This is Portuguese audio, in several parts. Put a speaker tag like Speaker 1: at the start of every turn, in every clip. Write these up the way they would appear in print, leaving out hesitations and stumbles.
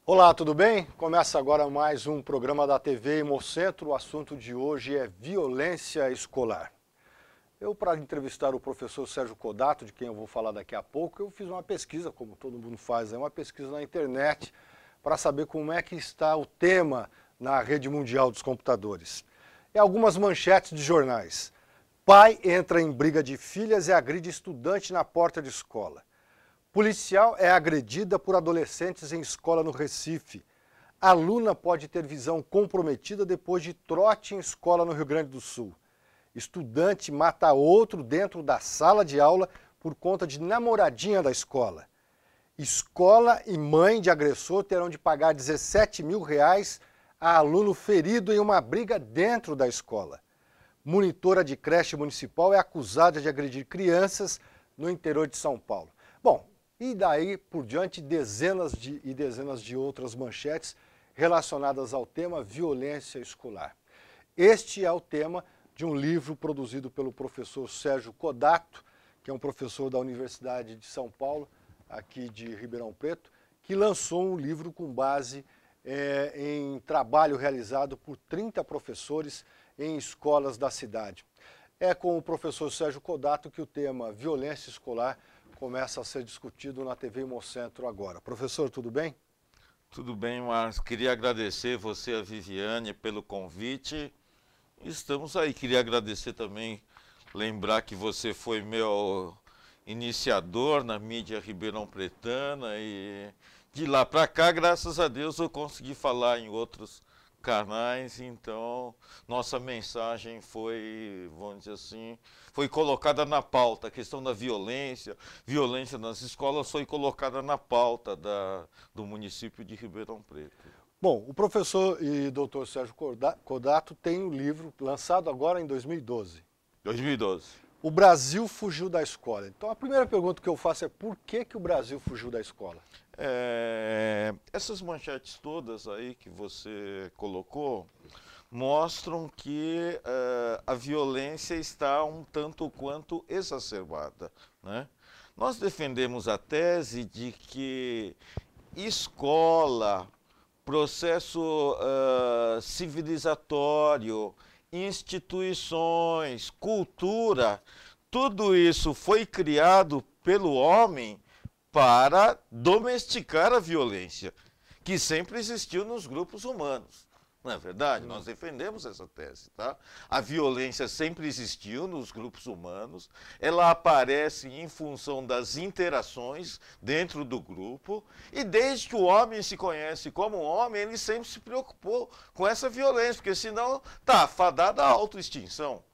Speaker 1: Olá, tudo bem? Começa agora mais um programa da TV Hemocentro. O assunto de hoje é violência escolar. Para entrevistar o professor Sérgio Codato, de quem eu vou falar daqui a pouco, eu fiz uma pesquisa, como todo mundo faz, uma pesquisa na internet, para saber como é que está o tema na rede mundial dos computadores. E algumas manchetes de jornais. Pai entra em briga de filhas e agride estudante na porta de escola. Policial é agredida por adolescentes em escola no Recife. Aluna pode ter visão comprometida depois de trote em escola no Rio Grande do Sul. Estudante mata outro dentro da sala de aula por conta de namoradinha da escola. Escola e mãe de agressor terão de pagar R$17 mil a aluno ferido em uma briga dentro da escola. Monitora de creche municipal é acusada de agredir crianças no interior de São Paulo. Bom, e daí por diante dezenas de outras manchetes relacionadas ao tema violência escolar. Este é o tema de um livro produzido pelo professor Sérgio Codato, que é um professor da Universidade de São Paulo, aqui de Ribeirão Preto, que lançou um livro com base em trabalho realizado por 30 professores em escolas da cidade. É com o professor Sérgio Codato que o tema violência escolar começa a ser discutido na TV Hemocentro agora. Professor, tudo bem?
Speaker 2: Tudo bem, Marcos. Queria agradecer você e a Viviane pelo convite. Estamos aí. Queria agradecer também, lembrar que você foi meu iniciador na mídia ribeirão pretana e de lá para cá, graças a Deus, eu consegui falar em outros canais, então nossa mensagem foi, vamos dizer assim, foi colocada na pauta. A questão da violência nas escolas foi colocada na pauta do município de Ribeirão Preto.
Speaker 1: Bom, o professor e doutor Sérgio Codato tem um livro lançado agora em 2012.
Speaker 2: 2012.
Speaker 1: O Brasil fugiu da escola. Então a primeira pergunta que eu faço é por que o Brasil fugiu da escola?
Speaker 2: Essas manchetes todas aí que você colocou mostram que a violência está um tanto quanto exacerbada, né? Nós defendemos a tese de que escola, processo civilizatório, instituições, cultura, tudo isso foi criado pelo homem para domesticar a violência, que sempre existiu nos grupos humanos. Não é verdade? Nós defendemos essa tese, tá? A violência sempre existiu nos grupos humanos, ela aparece em função das interações dentro do grupo, e desde que o homem se conhece como homem, ele sempre se preocupou com essa violência, porque senão está fadada à autoextinção.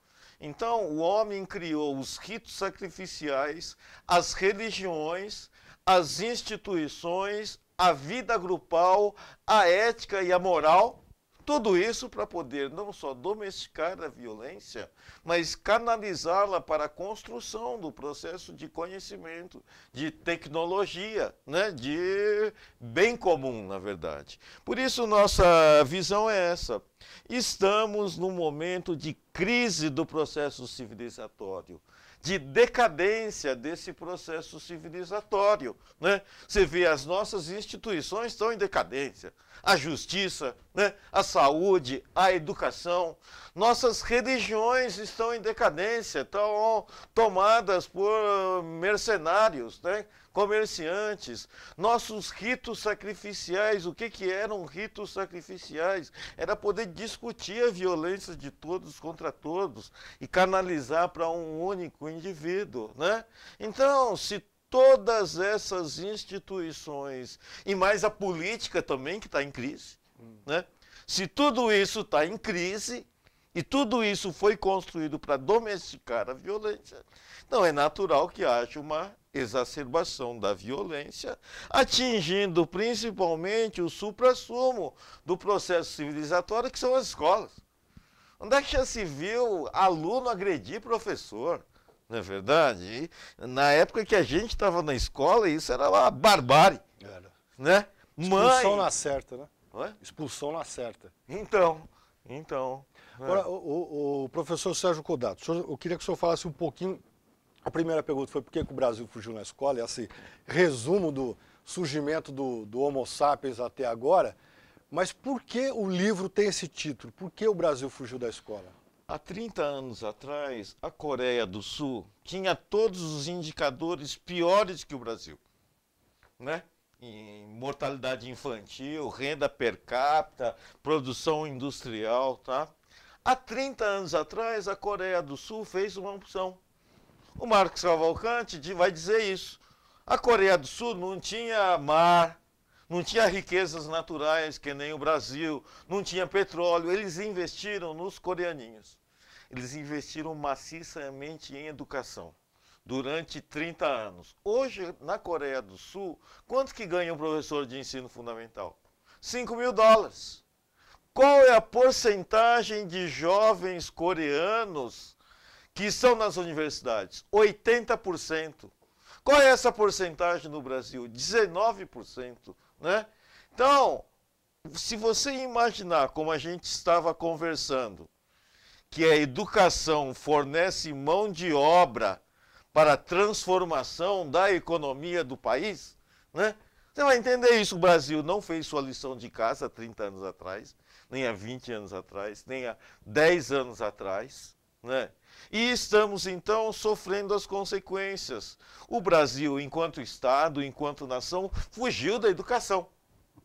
Speaker 2: Então, o homem criou os ritos sacrificiais, as religiões, as instituições, a vida grupal, a ética e a moral, tudo isso para poder não só domesticar a violência, mas canalizá-la para a construção do processo de conhecimento, de tecnologia, né? De bem comum, na verdade. Por isso, nossa visão é essa. Estamos num momento de crise do processo civilizatório, de decadência desse processo civilizatório, né? Você vê, as nossas instituições estão em decadência, a justiça, né? A saúde, a educação, nossas religiões estão em decadência, estão tomadas por mercenários, né? Comerciantes, nossos ritos sacrificiais. O que eram ritos sacrificiais? Era poder discutir a violência de todos contra todos e canalizar para um único indivíduo, né? Então, se todas essas instituições, e mais a política também, que está em crise, né? Se tudo isso está em crise, e tudo isso foi construído para domesticar a violência, então é natural que haja uma exacerbação da violência, atingindo principalmente o suprassumo do processo civilizatório, que são as escolas. Onde é que já se viu aluno agredir professor? Não é verdade? E na época que a gente estava na escola, isso era uma barbárie.
Speaker 1: Era.
Speaker 2: Né?
Speaker 1: Expulsão na certa, né?
Speaker 2: Ué?
Speaker 1: Expulsão na certa.
Speaker 2: Então.
Speaker 1: Agora, o professor Sérgio Codato, eu queria que o senhor falasse um pouquinho. A primeira pergunta foi por que o Brasil fugiu na escola, esse resumo surgimento do Homo sapiens até agora, mas por que o livro tem esse título? Por que o Brasil fugiu da escola?
Speaker 2: Há 30 anos atrás, a Coreia do Sul tinha todos os indicadores piores que o Brasil, né? Em mortalidade infantil, renda per capita, produção industrial, tá? Há 30 anos atrás, a Coreia do Sul fez uma opção. O Marcos Cavalcante vai dizer isso. A Coreia do Sul não tinha mar, não tinha riquezas naturais que nem o Brasil, não tinha petróleo. Eles investiram nos coreaninhos. Eles investiram maciçamente em educação durante 30 anos. Hoje, na Coreia do Sul, quanto que ganha um professor de ensino fundamental? $5.000. Qual é a porcentagem de jovens coreanos que estão nas universidades? 80%. Qual é essa porcentagem no Brasil? 19%, né? Então, se você imaginar como a gente estava conversando, que a educação fornece mão de obra para a transformação da economia do país, né? Você vai entender isso. O Brasil não fez sua lição de casa há 30 anos atrás, nem há 20 anos atrás, nem há 10 anos atrás, né? E estamos, então, sofrendo as consequências. O Brasil, enquanto Estado, enquanto nação, fugiu da educação,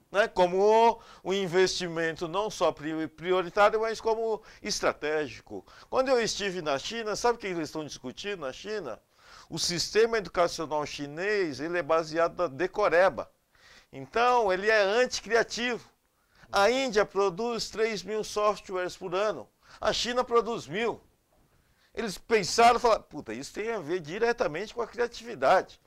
Speaker 2: né? Como um investimento não só prioritário, mas como estratégico. Quando eu estive na China, sabe o que eles estão discutindo na China? O sistema educacional chinês, ele é baseado na decoreba. Então, ele é anticriativo. A Índia produz 3.000 softwares por ano. A China produz 1.000. Eles pensaram e falaram, puta, isso tem a ver diretamente com a criatividade.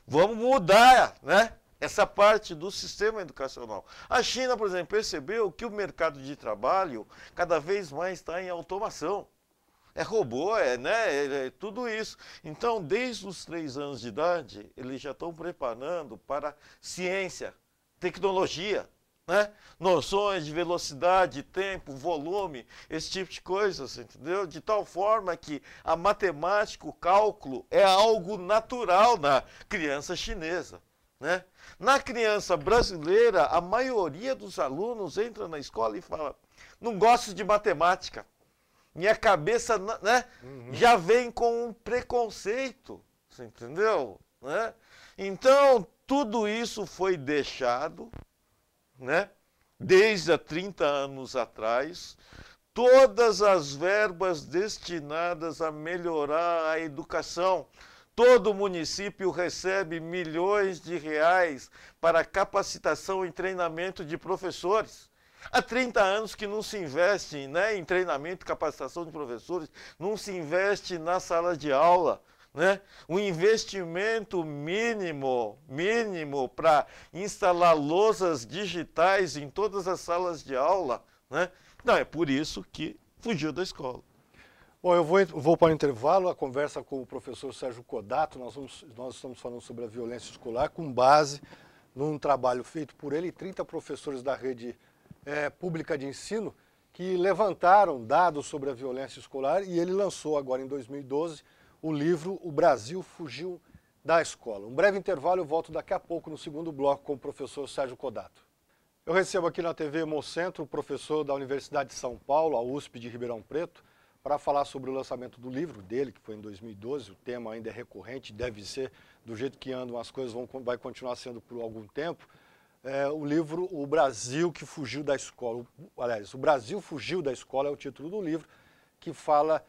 Speaker 2: Vamos mudar, né, essa parte do sistema educacional. A China, por exemplo, percebeu que o mercado de trabalho cada vez mais está em automação. É robô, é tudo isso. Então, desde os 3 anos de idade, eles já estão preparando para ciência, tecnologia, né? Noções de velocidade, tempo, volume, esse tipo de coisas, entendeu? De tal forma que a matemática, o cálculo, é algo natural na criança chinesa, né? Na criança brasileira, a maioria dos alunos entra na escola e fala, não gosto de matemática. Minha cabeça, né, já vem com um preconceito, você entendeu? Né? Então, tudo isso foi deixado, né, desde há 30 anos atrás. Todas as verbas destinadas a melhorar a educação. Todo município recebe milhões de reais para capacitação e treinamento de professores. Há 30 anos que não se investe, né, em treinamento e capacitação de professores, não se investe na sala de aula, né? Um investimento mínimo para instalar lousas digitais em todas as salas de aula, né? Não, é por isso que fugiu da escola.
Speaker 1: Bom, eu vou para o intervalo, a conversa com o professor Sérgio Kodato. Nós estamos falando sobre a violência escolar com base num trabalho feito por ele e 30 professores da rede pública de ensino que levantaram dados sobre a violência escolar, e ele lançou agora em 2012 o livro O Brasil Fugiu da Escola. Um breve intervalo, eu volto daqui a pouco no segundo bloco com o professor Sérgio Kodato. Eu recebo aqui na TV Hemocentro o professor da Universidade de São Paulo, a USP de Ribeirão Preto, para falar sobre o lançamento do livro dele, que foi em 2012. O tema ainda é recorrente, deve ser, do jeito que andam as coisas, vai continuar sendo por algum tempo. O livro O Brasil que Fugiu da Escola. Aliás, O Brasil Fugiu da Escola é o título do livro, que fala,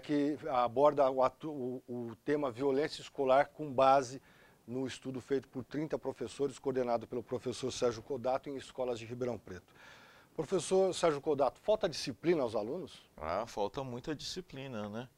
Speaker 1: que aborda o tema violência escolar com base no estudo feito por 30 professores, coordenado pelo professor Sérgio Kodato, em escolas de Ribeirão Preto. Professor Sérgio Kodato, falta disciplina aos alunos?
Speaker 2: Falta muita disciplina, né?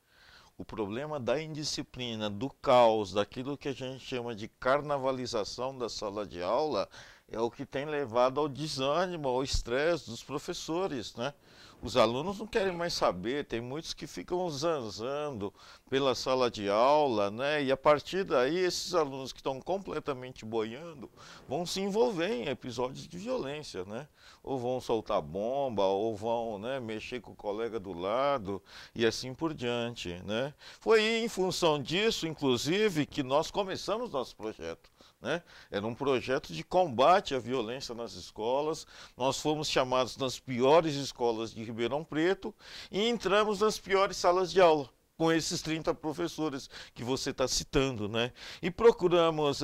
Speaker 2: O problema da indisciplina, do caos, daquilo que a gente chama de carnavalização da sala de aula, é o que tem levado ao desânimo, ao estresse dos professores, né? Os alunos não querem mais saber, tem muitos que ficam zanzando pela sala de aula, né? E a partir daí, esses alunos que estão completamente boiando vão se envolver em episódios de violência, né? Ou vão soltar bomba, ou vão, né, mexer com o colega do lado, e assim por diante, né? Foi em função disso, inclusive, que nós começamos nosso projeto, né? Era um projeto de combate à violência nas escolas. Nós fomos chamados nas piores escolas de Ribeirão Preto e entramos nas piores salas de aula, com esses 30 professores que você está citando, né? E procuramos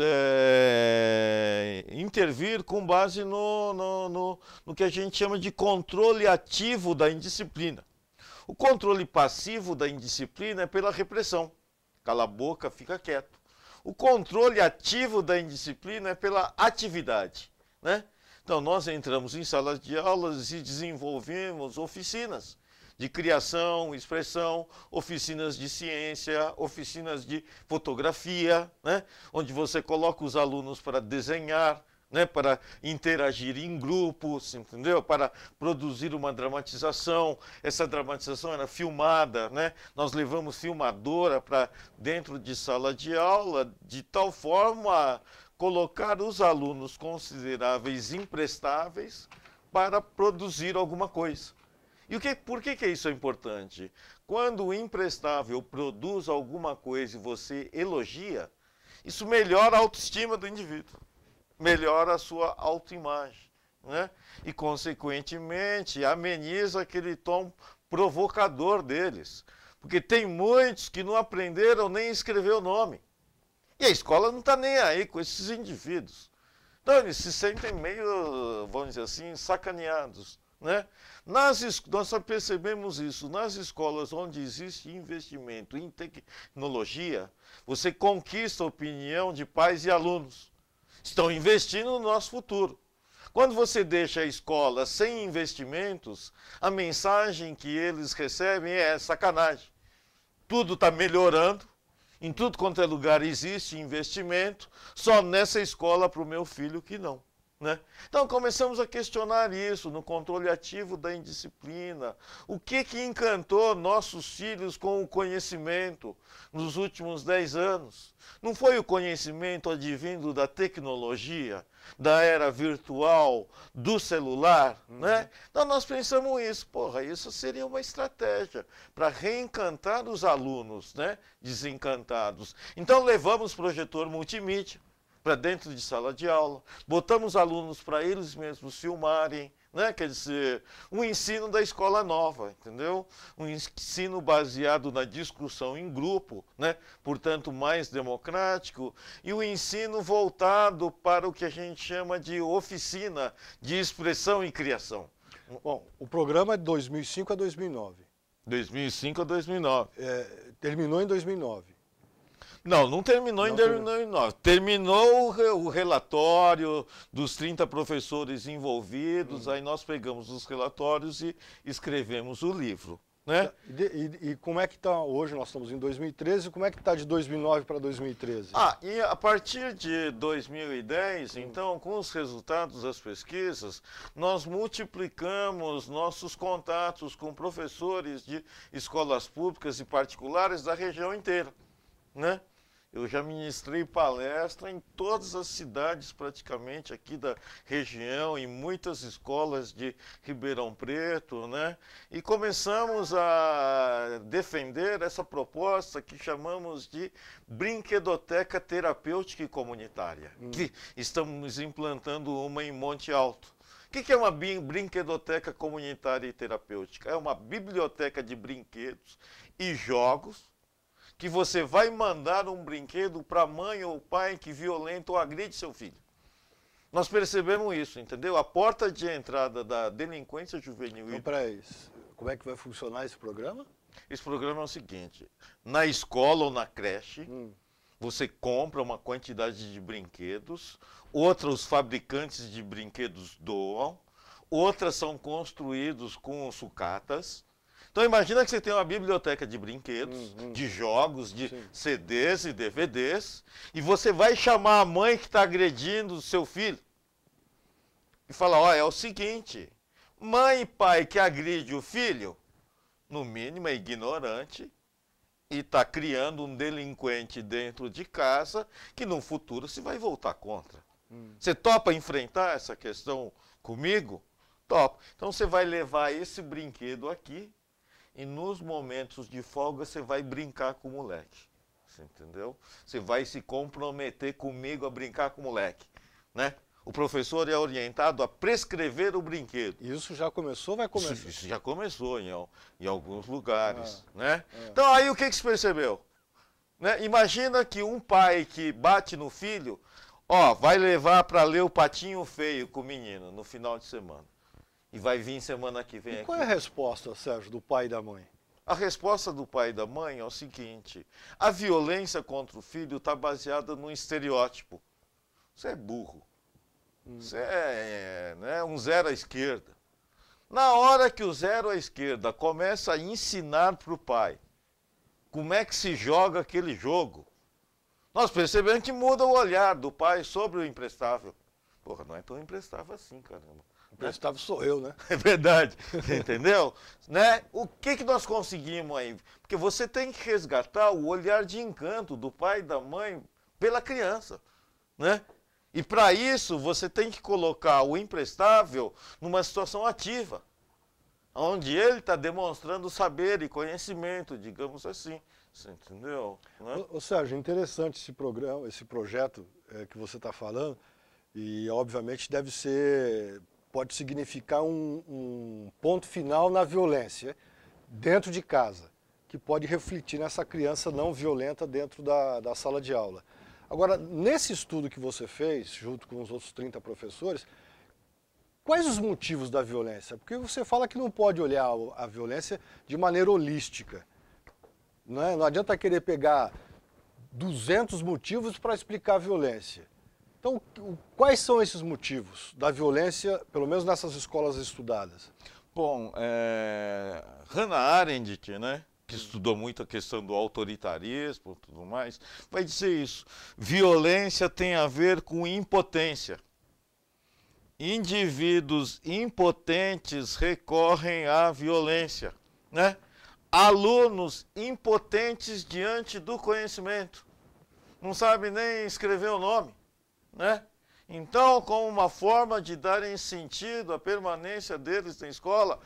Speaker 2: intervir com base no que a gente chama de controle ativo da indisciplina. O controle passivo da indisciplina é pela repressão. Cala a boca, fica quieto. O controle ativo da indisciplina é pela atividade, né? Então, nós entramos em salas de aulas e desenvolvemos oficinas de criação, expressão, oficinas de ciência, oficinas de fotografia, né? Onde você coloca os alunos para desenhar, né? Para interagir em grupos, entendeu? Para produzir uma dramatização. Essa dramatização era filmada, né? Nós levamos filmadora para dentro de sala de aula, de tal forma a colocar os alunos consideráveis imprestáveis para produzir alguma coisa. E por que isso é importante? Quando o imprestável produz alguma coisa e você elogia, isso melhora a autoestima do indivíduo, melhora a sua autoimagem, né? E, consequentemente, ameniza aquele tom provocador deles. Porque tem muitos que não aprenderam nem a escrever o nome. E a escola não está nem aí com esses indivíduos. Então, eles se sentem meio, vamos dizer assim, sacaneados, né? Nós só percebemos isso nas escolas onde existe investimento em tecnologia, você conquista a opinião de pais e alunos. Estão investindo no nosso futuro. Quando você deixa a escola sem investimentos, a mensagem que eles recebem é sacanagem. Tudo está melhorando, em tudo quanto é lugar existe investimento, só nessa escola para o meu filho que não, né? Então começamos a questionar isso no controle ativo da indisciplina. O que encantou nossos filhos com o conhecimento nos últimos 10 anos? Não foi o conhecimento advindo da tecnologia, da era virtual, do celular, né? Então nós pensamos isso, isso seria uma estratégia para reencantar os alunos, né, desencantados. Então levamos projetor multimídia para dentro de sala de aula, botamos alunos para eles mesmos filmarem, né? Quer dizer, um ensino da escola nova, entendeu? Um ensino baseado na discussão em grupo, né? Portanto, mais democrático, e o ensino voltado para o que a gente chama de oficina de expressão e criação.
Speaker 1: Bom, o programa é de 2005 a 2009.
Speaker 2: 2005 a 2009.
Speaker 1: Terminou em 2009.
Speaker 2: Não terminou em 2009. Terminou o relatório dos 30 professores envolvidos, aí nós pegamos os relatórios e escrevemos o livro, né?
Speaker 1: E como é que está hoje? Nós estamos em 2013, como é que está de 2009 para 2013?
Speaker 2: E a partir de 2010, então, com os resultados das pesquisas, nós multiplicamos nossos contatos com professores de escolas públicas e particulares da região inteira, né? Eu já ministrei palestra em todas as cidades praticamente aqui da região, em muitas escolas de Ribeirão Preto, né? E começamos a defender essa proposta que chamamos de brinquedoteca terapêutica e comunitária, que estamos implantando uma em Monte Alto. O que é uma brinquedoteca comunitária e terapêutica? É uma biblioteca de brinquedos e jogos, que você vai mandar um brinquedo para a mãe ou pai que violenta ou agride seu filho. Nós percebemos isso, entendeu? A porta de entrada da delinquência juvenil.
Speaker 1: Então, para isso, como é que vai funcionar esse programa?
Speaker 2: Esse programa é o seguinte: na escola ou na creche, você compra uma quantidade de brinquedos, outros fabricantes de brinquedos doam, outras são construídos com sucatas. Então imagina que você tem uma biblioteca de brinquedos, de jogos, de CDs e DVDs, e você vai chamar a mãe que está agredindo o seu filho e falar, é o seguinte, mãe e pai que agride o filho, no mínimo é ignorante e está criando um delinquente dentro de casa que no futuro se vai voltar contra. Você topa enfrentar essa questão comigo? Topa. Então você vai levar esse brinquedo aqui, e nos momentos de folga você vai brincar com o moleque, Você entendeu? Você vai se comprometer comigo a brincar com o moleque, né? O professor é orientado a prescrever o brinquedo.
Speaker 1: Isso já começou, vai começar?
Speaker 2: Isso já começou em alguns lugares, né? Então aí o que se percebeu? Né? Imagina que um pai que bate no filho, ó, vai levar para ler o Patinho Feio com o menino no final de semana. E vai vir semana que vem
Speaker 1: e
Speaker 2: aqui.
Speaker 1: Qual é a resposta, Sérgio, do pai e da mãe?
Speaker 2: A resposta do pai e da mãe é o seguinte: a violência contra o filho está baseada num estereótipo. Você é burro. Você é né, um zero à esquerda. Na hora que o zero à esquerda começa a ensinar para o pai como é que se joga aquele jogo, nós percebemos que muda o olhar do pai sobre o imprestável. Porra, não é tão imprestável assim, caramba.
Speaker 1: Imprestável sou eu, né?
Speaker 2: É verdade, entendeu? Né? O que nós conseguimos aí? Porque você tem que resgatar o olhar de encanto do pai e da mãe pela criança, né? E para isso você tem que colocar o imprestável numa situação ativa, onde ele está demonstrando saber e conhecimento, digamos assim. Você entendeu? Né?
Speaker 1: Ô Sérgio, interessante esse programa, esse projeto que você está falando, e obviamente pode significar um ponto final na violência dentro de casa, que pode refletir nessa criança não violenta dentro da sala de aula. Agora, nesse estudo que você fez, junto com os outros 30 professores, quais os motivos da violência? Porque você fala que não pode olhar a violência de maneira holística. Não adianta querer pegar 200 motivos para explicar a violência. Então, quais são esses motivos da violência, pelo menos nessas escolas estudadas?
Speaker 2: Bom, Hannah Arendt, né, que estudou muito a questão do autoritarismo e tudo mais, vai dizer isso. Violência tem a ver com impotência. Indivíduos impotentes recorrem à violência, né? Alunos impotentes diante do conhecimento. Não sabem nem escrever o nome, né? Então, como uma forma de darem sentido à permanência deles na escola,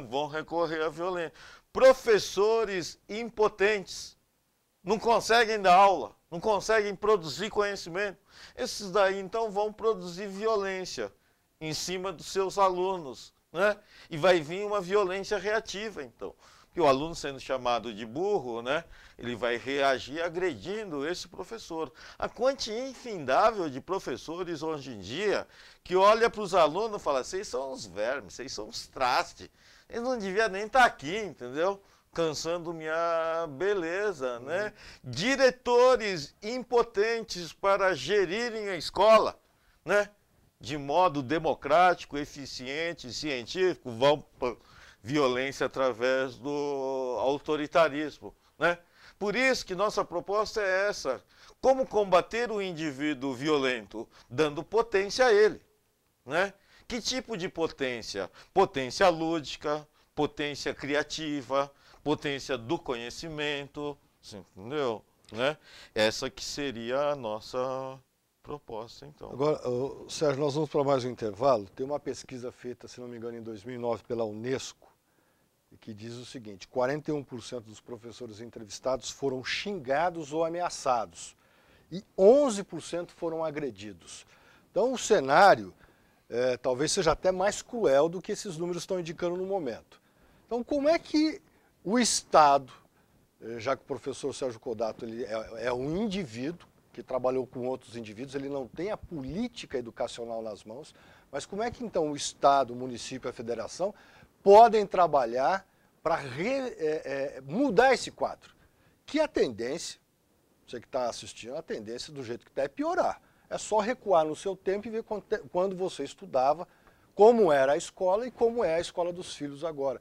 Speaker 2: vão recorrer à violência. Professores impotentes, não conseguem dar aula, não conseguem produzir conhecimento. Esses daí, então, vão produzir violência em cima dos seus alunos, né? E vai vir uma violência reativa, então. Porque o aluno sendo chamado de burro, né, ele vai reagir agredindo esse professor. A quantia infindável de professores hoje em dia que olha para os alunos e fala: vocês são uns vermes, vocês são uns trastes. Eles não deviam nem estar aqui, entendeu? Cansando minha beleza, né? Diretores impotentes para gerirem a escola, né? De modo democrático, eficiente, científico, vão violência através do autoritarismo, né? Por isso que nossa proposta é essa: como combater o indivíduo violento? Dando potência a ele, né? Que tipo de potência? Potência lúdica, potência criativa, potência do conhecimento, entendeu? Né? Essa que seria a nossa proposta, então.
Speaker 1: Agora, Sérgio, nós vamos para mais um intervalo. Tem uma pesquisa feita, se não me engano, em 2009 pela Unesco, que diz o seguinte: 41% dos professores entrevistados foram xingados ou ameaçados e 11% foram agredidos. Então, o cenário talvez seja até mais cruel do que esses números estão indicando no momento. Então, como é que o Estado, já que o professor Sérgio Kodato ele é um indivíduo que trabalhou com outros indivíduos, ele não tem a política educacional nas mãos, mas como é que então o Estado, o município e a federação podem trabalhar para mudar esse quadro? Que a tendência, você que está assistindo, a tendência do jeito que está é piorar. É só recuar no seu tempo e ver quando você estudava, como era a escola e como é a escola dos filhos agora,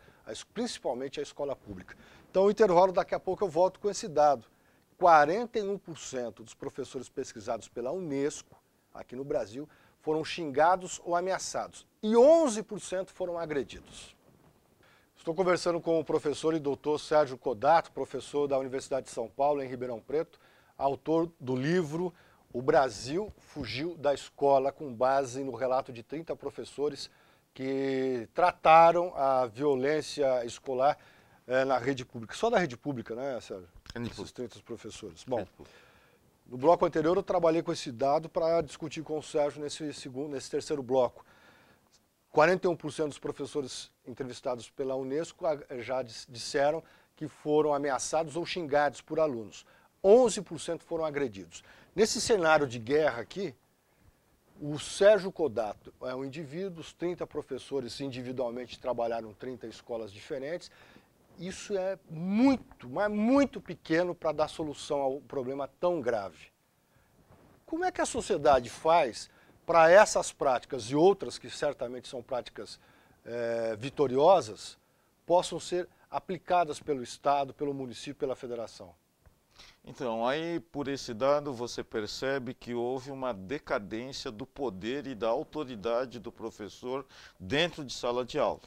Speaker 1: principalmente a escola pública. Então, o intervalo, daqui a pouco eu volto com esse dado. 41% dos professores pesquisados pela Unesco, aqui no Brasil, foram xingados ou ameaçados e 11% foram agredidos. Estou conversando com o professor e doutor Sérgio Kodato, professor da Universidade de São Paulo, em Ribeirão Preto, autor do livro O Brasil Fugiu da Escola, com base no relato de 30 professores que trataram a violência escolar na rede pública. Só da rede pública, né, Sérgio? Esses 30 professores. Bom, no bloco anterior eu trabalhei com esse dado para discutir com o Sérgio nesse terceiro bloco. 41% dos professores entrevistados pela Unesco já disseram que foram ameaçados ou xingados por alunos. 11% foram agredidos. Nesse cenário de guerra aqui, o Sérgio Kodato é um indivíduo, os 30 professores individualmente trabalharam em 30 escolas diferentes. Isso é muito, mas muito pequeno para dar solução a um problema tão grave. Como é que a sociedade faz para essas práticas e outras que certamente são práticas vitoriosas possam ser aplicadas pelo Estado, pelo município, pela federação?
Speaker 2: Então, aí por esse dado você percebe que houve uma decadência do poder e da autoridade do professor dentro de sala de aula.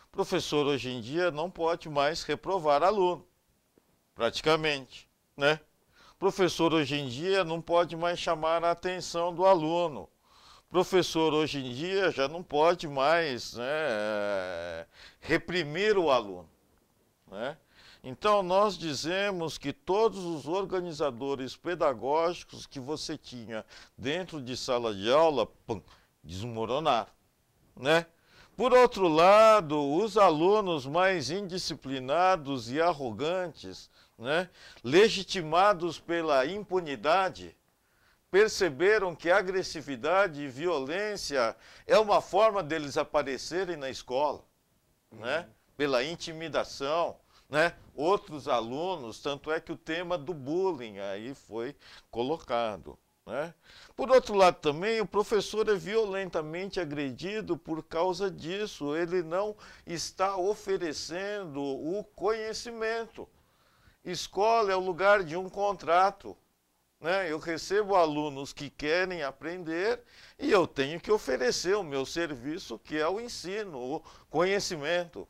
Speaker 2: O professor hoje em dia não pode mais reprovar aluno, praticamente, né? O professor hoje em dia não pode mais chamar a atenção do aluno. O professor hoje em dia já não pode mais, né, reprimir o aluno, né? Então, nós dizemos que todos os organizadores pedagógicos que você tinha dentro de sala de aula, desmoronaram, né? Por outro lado, os alunos mais indisciplinados e arrogantes, né, legitimados pela impunidade, perceberam que agressividade e violência é uma forma deles aparecerem na escola, né, pela intimidação, né? Outros alunos, tanto é que o tema do bullying aí foi colocado, né? Por outro lado também, o professor é violentamente agredido por causa disso, ele não está oferecendo o conhecimento. Escola é o lugar de um contrato, né? Eu recebo alunos que querem aprender e eu tenho que oferecer o meu serviço, que é o ensino, o conhecimento.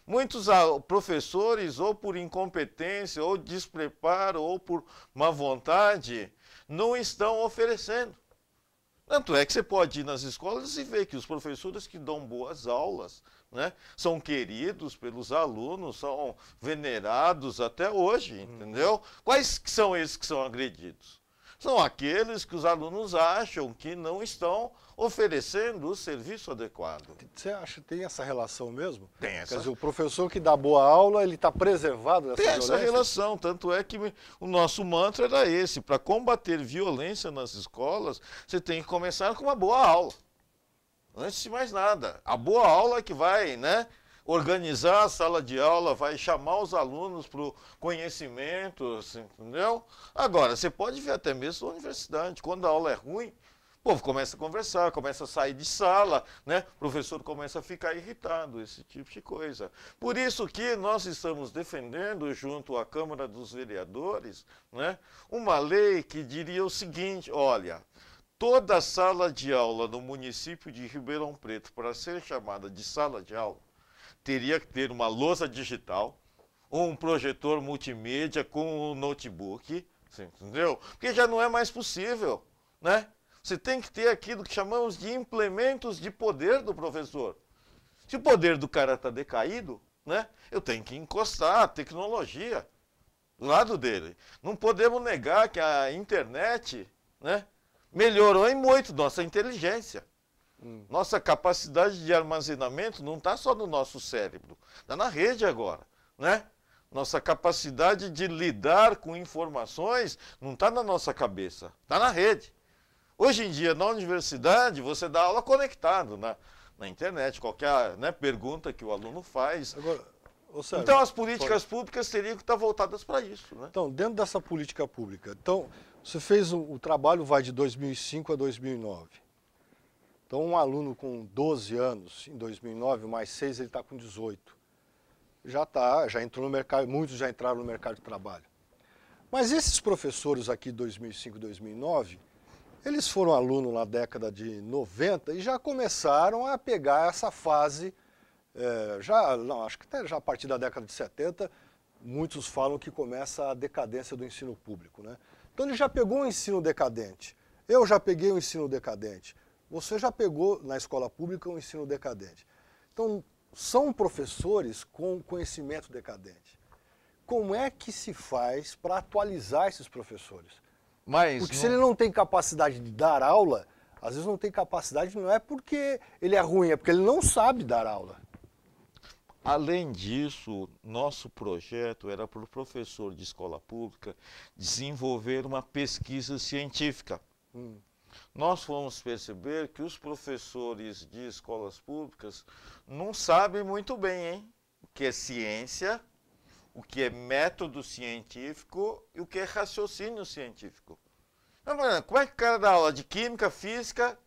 Speaker 2: Muitos professores, ou por incompetência, ou despreparo, ou por má vontade, não estão oferecendo. Tanto é que você pode ir nas escolas e ver que os professores que dão boas aulas, né, são queridos pelos alunos, são venerados até hoje, entendeu? Quais são esses que são agredidos? São aqueles que os alunos acham que não estão oferecendo o serviço adequado.
Speaker 1: Você acha que tem essa relação mesmo?
Speaker 2: Tem essa.
Speaker 1: Quer dizer, o professor que dá boa aula, ele está preservado dessa violência?
Speaker 2: Tem essa relação, tanto é que o nosso mantra era esse: para combater violência nas escolas, você tem que começar com uma boa aula. Antes de mais nada, a boa aula é que vai, né, organizar a sala de aula, vai chamar os alunos para o conhecimento, assim, entendeu? Agora, você pode ver até mesmo na universidade, quando a aula é ruim, o povo começa a conversar, começa a sair de sala, né? O professor começa a ficar irritado, esse tipo de coisa. Por isso que nós estamos defendendo, junto à Câmara dos Vereadores, né, uma lei que diria o seguinte: olha, toda sala de aula no município de Ribeirão Preto, para ser chamada de sala de aula, teria que ter uma lousa digital, ou um projetor multimídia com um notebook, entendeu? Porque já não é mais possível, né? Você tem que ter aquilo que chamamos de implementos de poder do professor. Se o poder do cara está decaído, né, eu tenho que encostar a tecnologia do lado dele. Não podemos negar que a internet, né, melhorou em muito nossa inteligência. Nossa capacidade de armazenamento não está só no nosso cérebro, está na rede agora, né? Nossa capacidade de lidar com informações não está na nossa cabeça, está na rede. Hoje em dia, na universidade, você dá aula conectado na internet, qualquer, né, pergunta que o aluno faz.
Speaker 1: Agora, Sérgio,
Speaker 2: então, as políticas públicas teriam que estar voltadas para isso, né?
Speaker 1: Então, dentro dessa política pública, então, você fez o trabalho, vai de 2005 a 2009. Então, um aluno com 12 anos, em 2009, mais 6, ele está com 18. Já entrou no mercado, muitos já entraram no mercado de trabalho. Mas esses professores aqui de 2005 e 2009, eles foram alunos na década de 90 e já começaram a pegar essa fase, acho que até já a partir da década de 70, muitos falam que começa a decadência do ensino público, né? Então ele já pegou um ensino decadente, eu já peguei um ensino decadente, você já pegou na escola pública um ensino decadente. Então, são professores com conhecimento decadente. Como é que se faz para atualizar esses professores? Porque se ele não tem capacidade de dar aula, às vezes não tem capacidade, não é porque ele é ruim, é porque ele não sabe dar aula.
Speaker 2: Além disso, nosso projeto era para o professor de escola pública desenvolver uma pesquisa científica. Nós fomos perceber que os professores de escolas públicas não sabem muito bem, hein? O que é ciência, o que é método científico e o que é raciocínio científico. Como é que o cara dá aula de química, física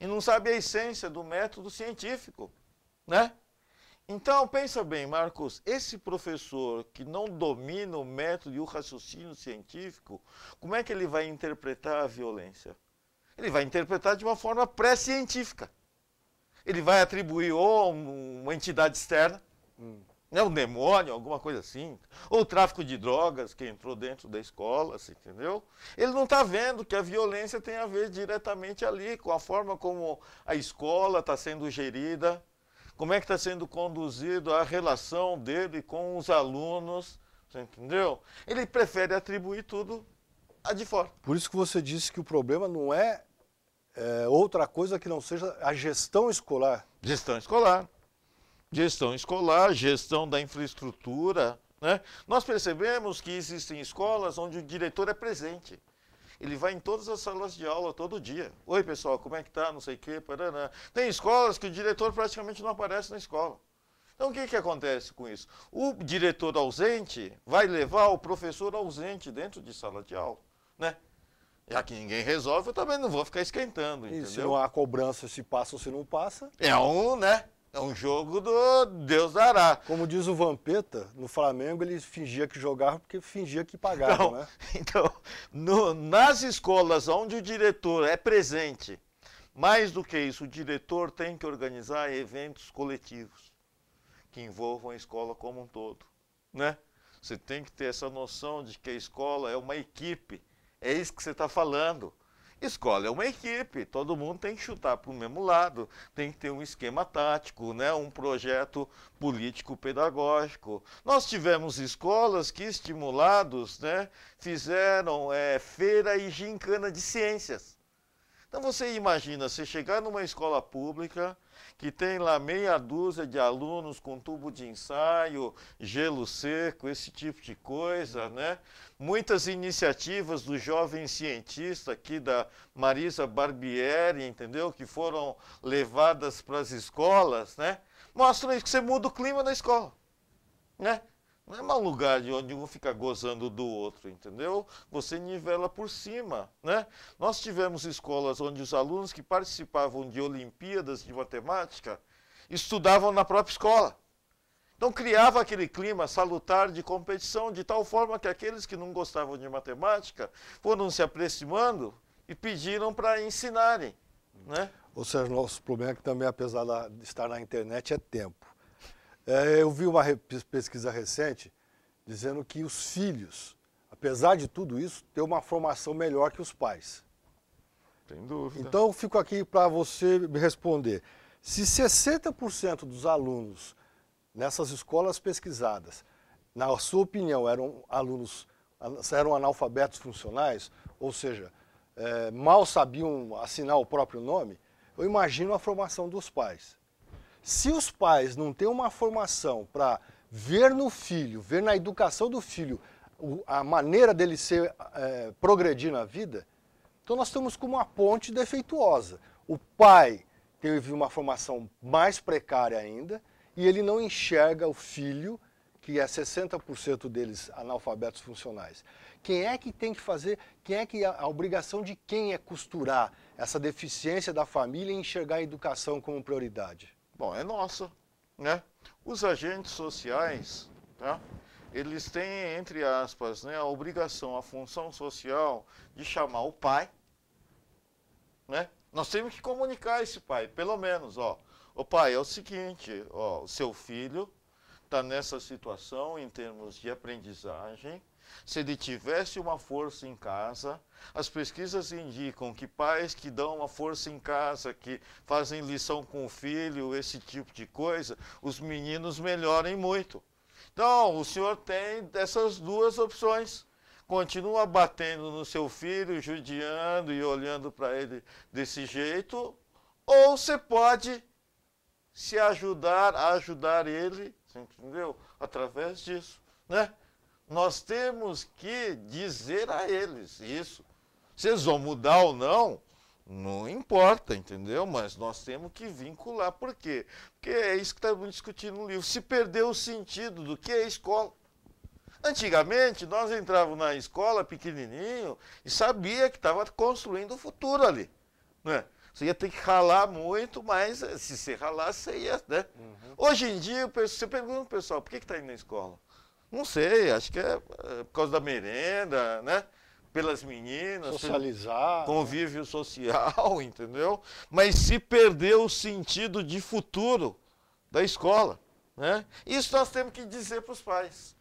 Speaker 2: e não sabe a essência do método científico, né? Então, pensa bem, Marcos, esse professor que não domina o método e o raciocínio científico, como é que ele vai interpretar a violência? Ele vai interpretar de uma forma pré-científica. Ele vai atribuir ou uma entidade externa, né, um demônio, alguma coisa assim, ou o tráfico de drogas que entrou dentro da escola, assim, entendeu? Ele não está vendo que a violência tem a ver diretamente ali, com a forma como a escola está sendo gerida, como é que está sendo conduzido a relação dele com os alunos, você entendeu? Ele prefere atribuir tudo a de fora.
Speaker 1: Por isso que você disse que o problema não é, outra coisa que não seja a gestão escolar.
Speaker 2: Gestão escolar. Gestão escolar, gestão da infraestrutura, né? Nós percebemos que existem escolas onde o diretor é presente. Ele vai em todas as salas de aula todo dia. Oi, pessoal, como é que tá? Não sei o quê, paraná. Tem escolas que o diretor praticamente não aparece na escola. Então, o que acontece com isso? O diretor ausente vai levar o professor ausente dentro de sala de aula, né? Já que ninguém resolve, eu também não vou ficar esquentando, entendeu?
Speaker 1: E se não há cobrança, se passa ou se não passa...
Speaker 2: É um jogo do Deus dará.
Speaker 1: Como diz o Vampeta, no Flamengo ele fingia que jogava porque fingia que pagava, né?
Speaker 2: Então, nas escolas onde o diretor é presente, mais do que isso, o diretor tem que organizar eventos coletivos que envolvam a escola como um todo, né? Você tem que ter essa noção de que a escola é uma equipe. É isso que você está falando. Escola é uma equipe, todo mundo tem que chutar para o mesmo lado, tem que ter um esquema tático, né? Um projeto político-pedagógico. Nós tivemos escolas que, estimulados, né, fizeram feira e gincana de ciências. Então você imagina, você chegar numa escola pública que tem lá meia dúzia de alunos com tubo de ensaio, gelo seco, esse tipo de coisa, né? Muitas iniciativas do jovem cientista aqui da Marisa Barbieri, entendeu? Que foram levadas para as escolas, né? Mostram isso, que você muda o clima da escola, né? Não é um lugar de onde um fica gozando do outro, entendeu? Você nivela por cima, né? Nós tivemos escolas onde os alunos que participavam de Olimpíadas de Matemática estudavam na própria escola. Então criava aquele clima salutar de competição, de tal forma que aqueles que não gostavam de matemática foram se aproximando e pediram para ensinarem, né?
Speaker 1: Ou seja, nosso problema é que também, apesar de estar na internet, é tempo. Eu vi uma pesquisa recente dizendo que os filhos, apesar de tudo isso, têm uma formação melhor que os pais.
Speaker 2: Sem dúvida.
Speaker 1: Então, eu fico aqui para você me responder. Se 60% dos alunos nessas escolas pesquisadas, na sua opinião, eram analfabetos funcionais, ou seja, mal sabiam assinar o próprio nome, eu imagino a formação dos pais. Se os pais não têm uma formação para ver no filho, ver na educação do filho, a maneira dele progredir na vida, então nós estamos com uma ponte defeituosa. O pai teve uma formação mais precária ainda e ele não enxerga o filho, que é 60% deles analfabetos funcionais. Quem é que tem que fazer, a obrigação de quem é costurar essa deficiência da família e enxergar a educação como prioridade?
Speaker 2: Bom, é nossa, né? Os agentes sociais, tá? Eles têm, entre aspas, né, a obrigação, a função social de chamar o pai, né? Nós temos que comunicar esse pai, pelo menos, ó. O pai, é o seguinte, ó, o seu filho está nessa situação em termos de aprendizagem, se ele tivesse uma força em casa. As pesquisas indicam que pais que dão uma força em casa, que fazem lição com o filho, esse tipo de coisa, os meninos melhorem muito. Então, o senhor tem essas duas opções. Continua batendo no seu filho, judiando e olhando para ele desse jeito, ou você pode se ajudar a ajudar ele, entendeu? Através disso, né? Nós temos que dizer a eles isso. Se eles vão mudar ou não, não importa, entendeu? Mas nós temos que vincular. Por quê? Porque é isso que estamos discutindo no livro. Se perdeu o sentido do que é escola. Antigamente, nós entrávamos na escola pequenininho e sabia que estava construindo o futuro ali, né? Você ia ter que ralar muito, mas se você ralasse, você ia, né? Hoje em dia, você pergunta pro pessoal, por que está indo na escola? Não sei, acho que é por causa da merenda, né? Pelas meninas,
Speaker 1: socializar,
Speaker 2: convívio social, entendeu? Mas se perdeu o sentido de futuro da escola, né? Isso nós temos que dizer para os pais.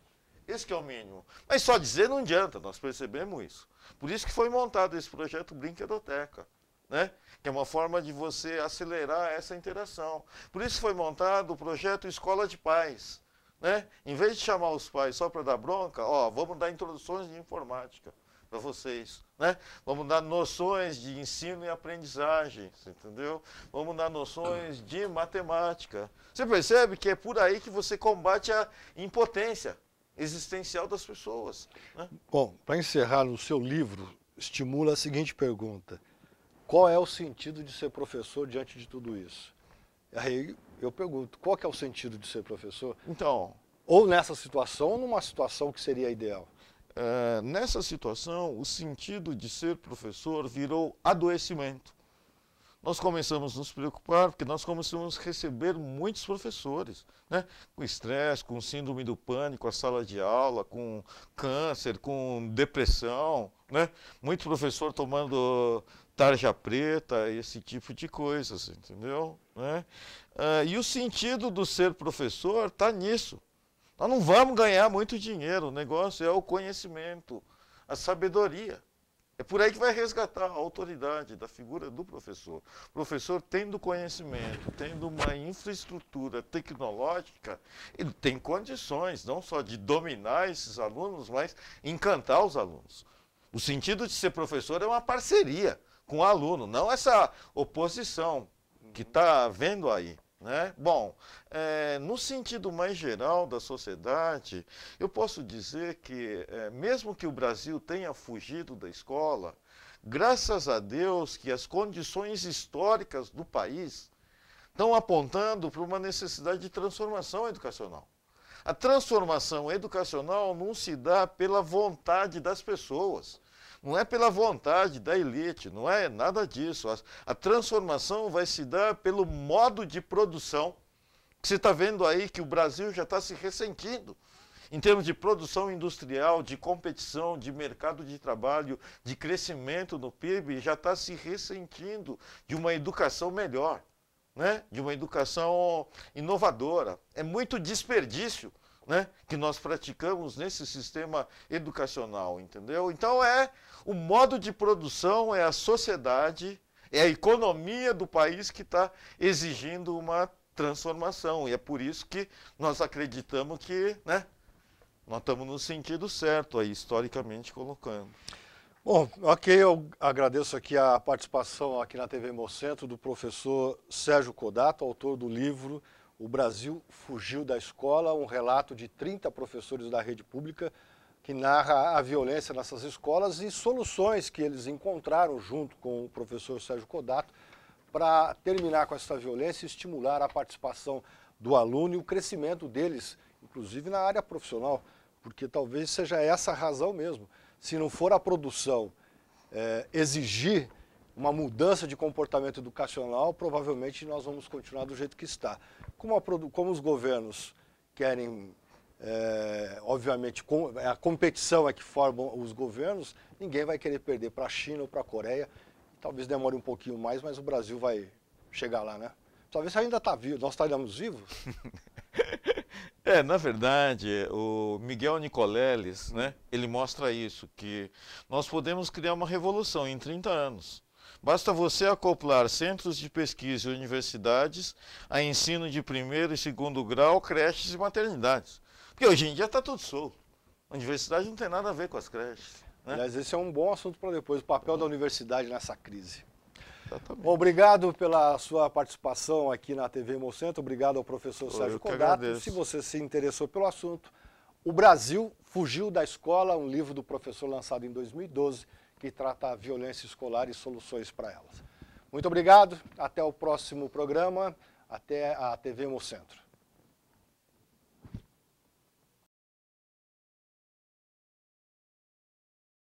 Speaker 2: Esse que é o mínimo. Mas só dizer não adianta, nós percebemos isso. Por isso que foi montado esse projeto Brinquedoteca, né? Que é uma forma de você acelerar essa interação. Por isso foi montado o projeto Escola de Pais, né? Em vez de chamar os pais só para dar bronca, ó, vamos dar introduções de informática para vocês, né? Vamos dar noções de ensino e aprendizagem, entendeu? Vamos dar noções de matemática. Você percebe que é por aí que você combate a impotência existencial das pessoas, né?
Speaker 1: Bom, para encerrar, no seu livro, estimula a seguinte pergunta: qual é o sentido de ser professor diante de tudo isso? Aí eu pergunto, qual que é o sentido de ser professor?
Speaker 2: Então,
Speaker 1: ou nessa situação, ou numa situação que seria ideal?
Speaker 2: Nessa situação, o sentido de ser professor virou adoecimento. Nós começamos a nos preocupar porque nós começamos a receber muitos professores, né? Com estresse, com síndrome do pânico, a sala de aula, com câncer, com depressão, né? Muito professor tomando tarja preta, esse tipo de coisas, entendeu? Né? E o sentido do ser professor está nisso. Nós não vamos ganhar muito dinheiro, o negócio é o conhecimento, a sabedoria. É por aí que vai resgatar a autoridade da figura do professor. O professor, tendo conhecimento, tendo uma infraestrutura tecnológica, ele tem condições não só de dominar esses alunos, mas encantar os alunos. O sentido de ser professor é uma parceria com o aluno, não essa oposição que está havendo aí, né? Bom, no sentido mais geral da sociedade, eu posso dizer que, mesmo que o Brasil tenha fugido da escola, graças a Deus que as condições históricas do país estão apontando para uma necessidade de transformação educacional. A transformação educacional não se dá pela vontade das pessoas, não é pela vontade da elite, não é nada disso. A transformação vai se dar pelo modo de produção. Você está vendo aí que o Brasil já está se ressentindo em termos de produção industrial, de competição, de mercado de trabalho, de crescimento no PIB, já está se ressentindo de uma educação melhor, né? De uma educação inovadora. É muito desperdício, né, que nós praticamos nesse sistema educacional, entendeu? Então o modo de produção, é a sociedade, é a economia do país que está exigindo uma transformação. E é por isso que nós acreditamos que, né, nós estamos no sentido certo aí, historicamente colocando.
Speaker 1: Bom, ok, eu agradeço aqui a participação aqui na TV Hemocentro do professor Sérgio Kodato, autor do livro O Brasil Fugiu da Escola, um relato de 30 professores da rede pública que narra a violência nessas escolas e soluções que eles encontraram junto com o professor Sérgio Kodato para terminar com essa violência e estimular a participação do aluno e o crescimento deles, inclusive na área profissional, porque talvez seja essa a razão mesmo. Se não for a produção exigir uma mudança de comportamento educacional, provavelmente nós vamos continuar do jeito que está. Como os governos querem, obviamente, a competição é que forma os governos, ninguém vai querer perder para a China ou para a Coreia. Talvez demore um pouquinho mais, mas o Brasil vai chegar lá, né? Talvez ainda está vivo, nós estaremos vivos.
Speaker 2: Na verdade, o Miguel Nicoleles, né, ele mostra isso, que nós podemos criar uma revolução em 30 anos. Basta você acoplar centros de pesquisa e universidades a ensino de primeiro e segundo grau, creches e maternidades. Porque hoje em dia está tudo solto. A universidade não tem nada a ver com as creches, né?
Speaker 1: Aliás, esse é um bom assunto para depois, o papel da universidade nessa crise.
Speaker 2: Exatamente.
Speaker 1: Bom, obrigado pela sua participação aqui na TV Hemocentro, obrigado ao professor Sérgio Kodato. Se você se interessou pelo assunto, O Brasil Fugiu da Escola, um livro do professor lançado em 2012, que trata a violência escolar e soluções para elas. Muito obrigado, até o próximo programa, até a TV Hemocentro.